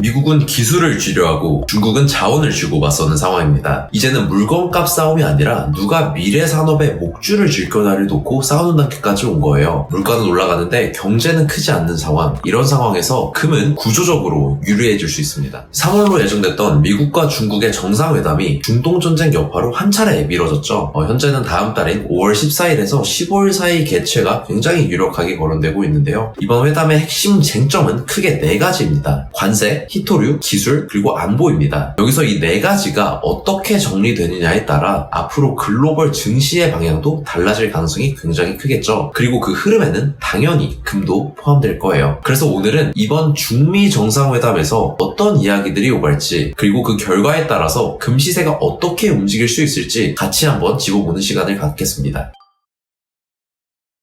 미국은 기술을 쥐려하고 중국은 자원을 쥐고 맞서는 상황입니다. 이제는 물건값 싸움이 아니라 누가 미래 산업의 목줄을 질 거냐를 놓고 싸우는 단계까지 온 거예요. 물가는 올라가는데 경제는 크지 않는 상황. 이런 상황에서 금은 구조적으로 유리해질 수 있습니다. 3월로 예정됐던 미국과 중국의 정상회담이 중동전쟁 여파로 한 차례 미뤄졌죠. 현재는 다음 달인 5월 14일에서 15일 사이 개최가 굉장히 유력하게 거론되고 있는데요. 이번 회담의 핵심 쟁점은 크게 4가지입니다. 관세, 히토류, 기술, 그리고 안보입니다. 여기서 이 4가지가 어떻게 정리되느냐에 따라 앞으로 글로벌 증시의 방향도 달라질 가능성이 굉장히 크겠죠. 그리고 그 흐름에는 당연히 금도 포함될 거예요. 그래서 오늘은 이번 중미 정상회담에서 어떤 이야기들이 오갈지, 그리고 그 결과에 따라서 금 시세가 어떻게 움직일 수 있을지 같이 한번 짚어보는 시간을 갖겠습니다.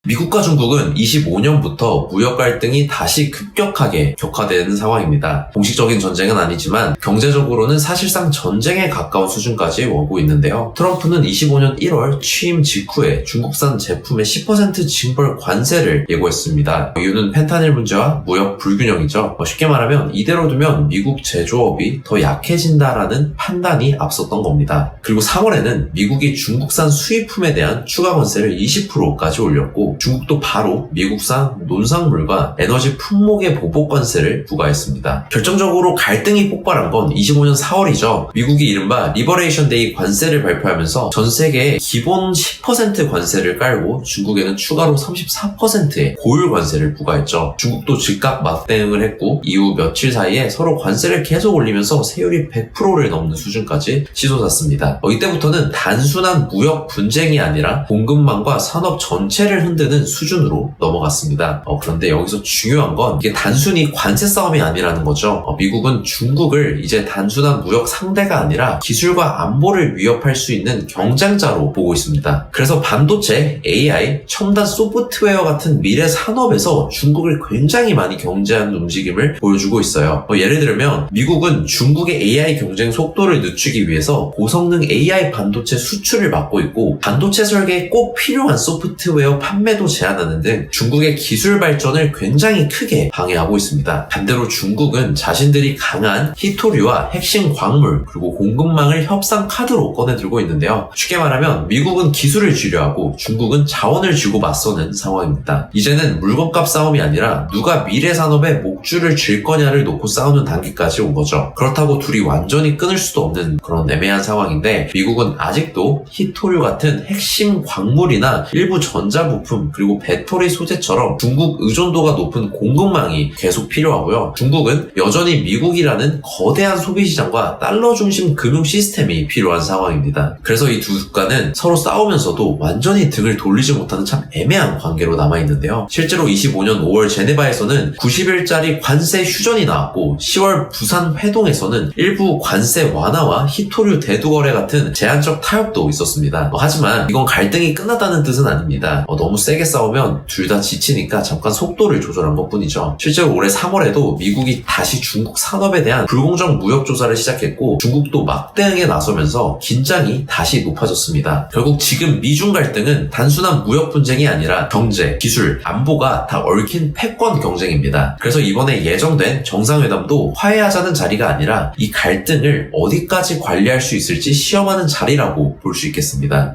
미국과 중국은 25년부터 무역 갈등이 다시 급격하게 격화되는 상황입니다. 공식적인 전쟁은 아니지만 경제적으로는 사실상 전쟁에 가까운 수준까지 오고 있는데요. 트럼프는 25년 1월 취임 직후에 중국산 제품의 10% 징벌 관세를 예고했습니다. 이유는 펜타닐 문제와 무역 불균형이죠. 쉽게 말하면 이대로 두면 미국 제조업이 더 약해진다라는 판단이 앞섰던 겁니다. 그리고 3월에는 미국이 중국산 수입품에 대한 추가 관세를 20%까지 올렸고, 중국도 바로 미국산 농산물과 에너지 품목의 보복 관세를 부과했습니다. 결정적으로 갈등이 폭발한 건 25년 4월이죠. 미국이 이른바 리버레이션 데이 관세를 발표하면서 전 세계에 기본 10% 관세를 깔고 중국에는 추가로 34%의 고율 관세를 부과했죠. 중국도 즉각 맞대응을 했고, 이후 며칠 사이에 서로 관세를 계속 올리면서 세율이 100%를 넘는 수준까지 치솟았습니다. 이때부터는 단순한 무역 분쟁이 아니라 공급망과 산업 전체를 흔드는 수준으로 넘어갔습니다. 그런데 여기서 중요한 건 이게 단순히 관세 싸움이 아니라는 거죠. 미국은 중국을 이제 단순한 무역 상대가 아니라 기술과 안보를 위협할 수 있는 경쟁자로 보고 있습니다. 그래서 반도체, AI, 첨단 소프트웨어 같은 미래 산업에서 중국을 굉장히 많이 경제하는 움직임을 보여주고 있어요. 예를 들면 미국은 중국의 AI 경쟁 속도를 늦추기 위해서 고성능 AI 반도체 수출을 막고 있고, 반도체 설계에 꼭 필요한 소프트웨어 판매도 제한하는 등 중국의 기술 발전을 굉장히 크게 방해하고 있습니다. 반대로 중국은 자신들이 강한 히토류와 핵심 광물, 그리고 공급망을 협상 카드로 꺼내들고 있는데요. 쉽게 말하면 미국은 기술을 쥐려하고 중국은 자원을 쥐고 맞서는 상황입니다. 이제는 물건값 싸움이 아니라 누가 미래 산업의 목줄을 쥘 거냐를 놓고 싸우는 단계까지 온 거죠. 그렇다고 둘이 완전히 끊을 수도 없는 그런 애매한 상황인데, 미국은 아직도 히토류 같은 핵심 광물이나 일부 전자부품, 그리고 배터리 소재처럼 중국 의존도가 높은 공급망이 계속 필요하고요. 중국은 여전히 미국이라는 거대한 소비시장과 달러 중심 금융 시스템이 필요한 상황입니다. 그래서 이 두 국가는 서로 싸우면서도 완전히 등을 돌리지 못하는 참 애매한 관계로 남아있는데요. 실제로 25년 5월 제네바에서는 90일짜리 관세 휴전이 나왔고, 10월 부산 회동에서는 일부 관세 완화와 히토류 대두거래 같은 제한적 타협도 있었습니다. 하지만 이건 갈등이 끝났다는 뜻은 아닙니다. 너무 세게 싸우면 둘 다 지치니까 잠깐 속도를 조절한 것뿐이죠. 실제로 올해 3월에도 미국이 다시 중국 산업에 대한 불공정 무역 조사를 시작했고, 중국도 막대응에 나서면서 긴장이 다시 높아졌습니다. 결국 지금 미중 갈등은 단순한 무역 분쟁이 아니라 경제, 기술, 안보가 다 얽힌 패권 경쟁입니다. 그래서 이번에 예정된 정상회담도 화해하자는 자리가 아니라 이 갈등을 어디까지 관리할 수 있을지 시험하는 자리라고 볼 수 있겠습니다.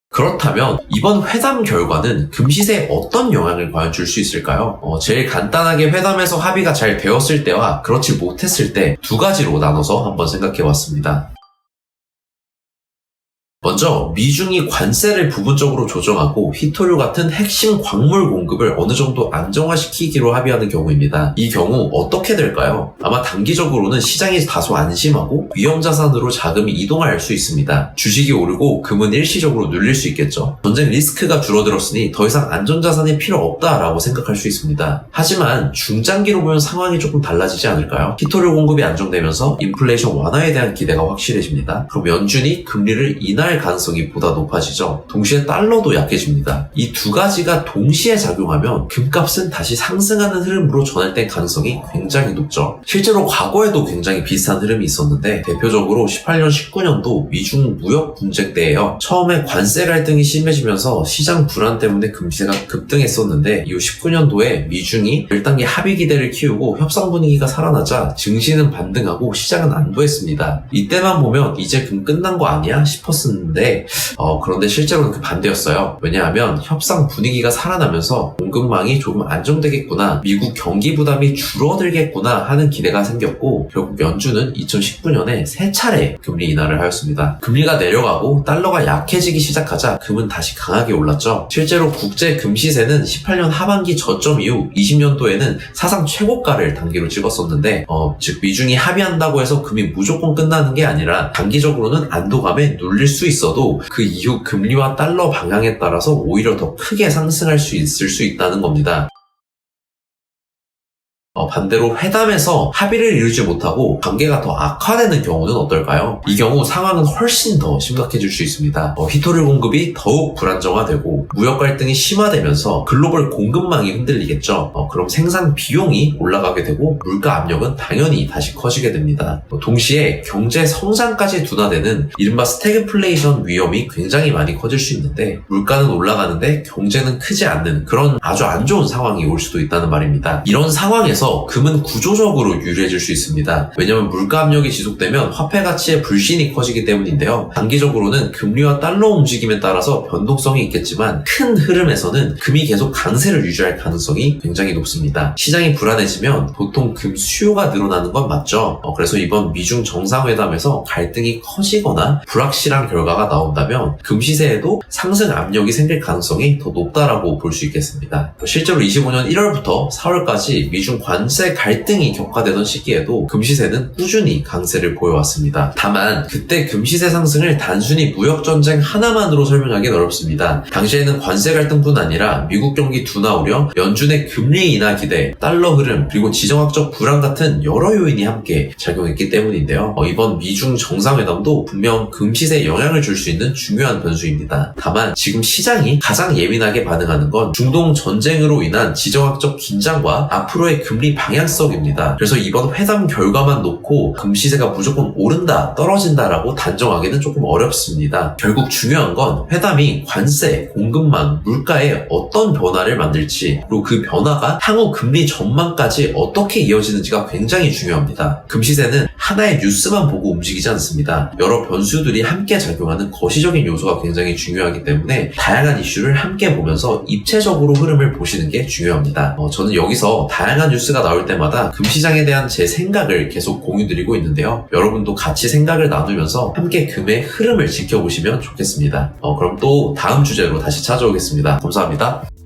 그렇다면 이번 회담 결과는 금시세에 어떤 영향을 과연 줄 수 있을까요? 제일 간단하게 회담에서 합의가 잘 되었을 때와 그렇지 못했을 때 두 가지로 나눠서 한번 생각해봤습니다. 먼저 미중이 관세를 부분적으로 조정하고 히토류 같은 핵심 광물 공급을 어느 정도 안정화시키기로 합의하는 경우입니다. 이 경우 어떻게 될까요? 아마 단기적으로는 시장이 다소 안심하고 위험자산으로 자금이 이동할 수 있습니다. 주식이 오르고 금은 일시적으로 눌릴 수 있겠죠. 전쟁 리스크가 줄어들었으니 더 이상 안전자산이 필요 없다라고 생각할 수 있습니다. 하지만 중장기로 보면 상황이 조금 달라지지 않을까요? 히토류 공급이 안정되면서 인플레이션 완화에 대한 기대가 확실해집니다. 그럼 연준이 금리를 인하할 하락할 가능성이 보다 높아지죠. 동시에 달러도 약해집니다. 이 두 가지가 동시에 작용하면 금값은 다시 상승하는 흐름으로 전환될 가능성이 굉장히 높죠. 실제로 과거에도 굉장히 비슷한 흐름이 있었는데 대표적으로 18년, 19년도 미중 무역 분쟁 때예요. 처음에 관세 갈등이 심해지면서 시장 불안 때문에 금시세가 급등했었는데 이후 19년도에 미중이 1단계 합의 기대를 키우고 협상 분위기가 살아나자 증시는 반등하고 시장은 안도했습니다. 이때만 보면 이제 금 끝난 거 아니야 싶었었는데 그런데 실제로는 그 반대였어요. 왜냐하면 협상 분위기가 살아나면서 공급망이 조금 안정되겠구나, 미국 경기 부담이 줄어들겠구나 하는 기대가 생겼고 결국 연준은 2019년에 3차례 금리 인하를 하였습니다. 금리가 내려가고 달러가 약해지기 시작하자 금은 다시 강하게 올랐죠. 실제로 국제 금 시세는 18년 하반기 저점 이후 20년도에는 사상 최고가를 단기로 찍었었는데 즉 미중이 합의한다고 해서 금이 무조건 끝나는 게 아니라 단기적으로는 안도감에 눌릴 수 있어도 그 이후 금리와 달러 방향에 따라서 오히려 더 크게 상승할 수 있을 수 있다는 겁니다. 반대로 회담에서 합의를 이루지 못하고 관계가 더 악화되는 경우는 어떨까요? 이 경우 상황은 훨씬 더 심각해질 수 있습니다. 히토류 공급이 더욱 불안정화되고 무역 갈등이 심화되면서 글로벌 공급망이 흔들리겠죠. 그럼 생산 비용이 올라가게 되고 물가 압력은 당연히 다시 커지게 됩니다. 동시에 경제 성장까지 둔화되는 이른바 스태그플레이션 위험이 굉장히 많이 커질 수 있는데 물가는 올라가는데 경제는 크지 않는 그런 아주 안 좋은 상황이 올 수도 있다는 말입니다. 이런 상황에서 금은 구조적으로 유리해질 수 있습니다. 왜냐하면 물가 압력이 지속되면 화폐 가치의 불신이 커지기 때문인데요. 단기적으로는 금리와 달러 움직임에 따라서 변동성이 있겠지만 큰 흐름에서는 금이 계속 강세를 유지할 가능성이 굉장히 높습니다. 시장이 불안해지면 보통 금 수요가 늘어나는 건 맞죠. 그래서 이번 미중 정상회담에서 갈등이 커지거나 불확실한 결과가 나온다면 금 시세에도 상승 압력이 생길 가능성이 더 높다라고 볼 수 있겠습니다. 실제로 25년 1월부터 4월까지 미중 관세 갈등이 격화되던 시기에도 금시세는 꾸준히 강세를 보여왔습니다. 다만 그때 금시세 상승을 단순히 무역전쟁 하나만으로 설명하기는 어렵습니다. 당시에는 관세 갈등뿐 아니라 미국 경기 둔화 우려, 연준의 금리 인하 기대, 달러 흐름, 그리고 지정학적 불안 같은 여러 요인이 함께 작용했기 때문인데요. 이번 미중 정상회담도 분명 금시세에 영향을 줄 수 있는 중요한 변수입니다. 다만 지금 시장이 가장 예민하게 반응하는 건 중동 전쟁으로 인한 지정학적 긴장과 앞으로의 금리 방향성입니다. 그래서 이번 회담 결과만 놓고 금시세가 무조건 오른다, 떨어진다라고 단정하기는 조금 어렵습니다. 결국 중요한 건 회담이 관세, 공급망, 물가에 어떤 변화를 만들지, 그리고 그 변화가 향후 금리 전망까지 어떻게 이어지는지가 굉장히 중요합니다. 금시세는 하나의 뉴스만 보고 움직이지 않습니다. 여러 변수들이 함께 작용하는 거시적인 요소가 굉장히 중요하기 때문에 다양한 이슈를 함께 보면서 입체적으로 흐름을 보시는 게 중요합니다. 저는 여기서 다양한 뉴스가 나올 때마다 금시장에 대한 제 생각을 계속 공유드리고 있는데요. 여러분도 같이 생각을 나누면서 함께 금의 흐름을 지켜보시면 좋겠습니다. 그럼 또 다음 주제로 다시 찾아오겠습니다. 감사합니다.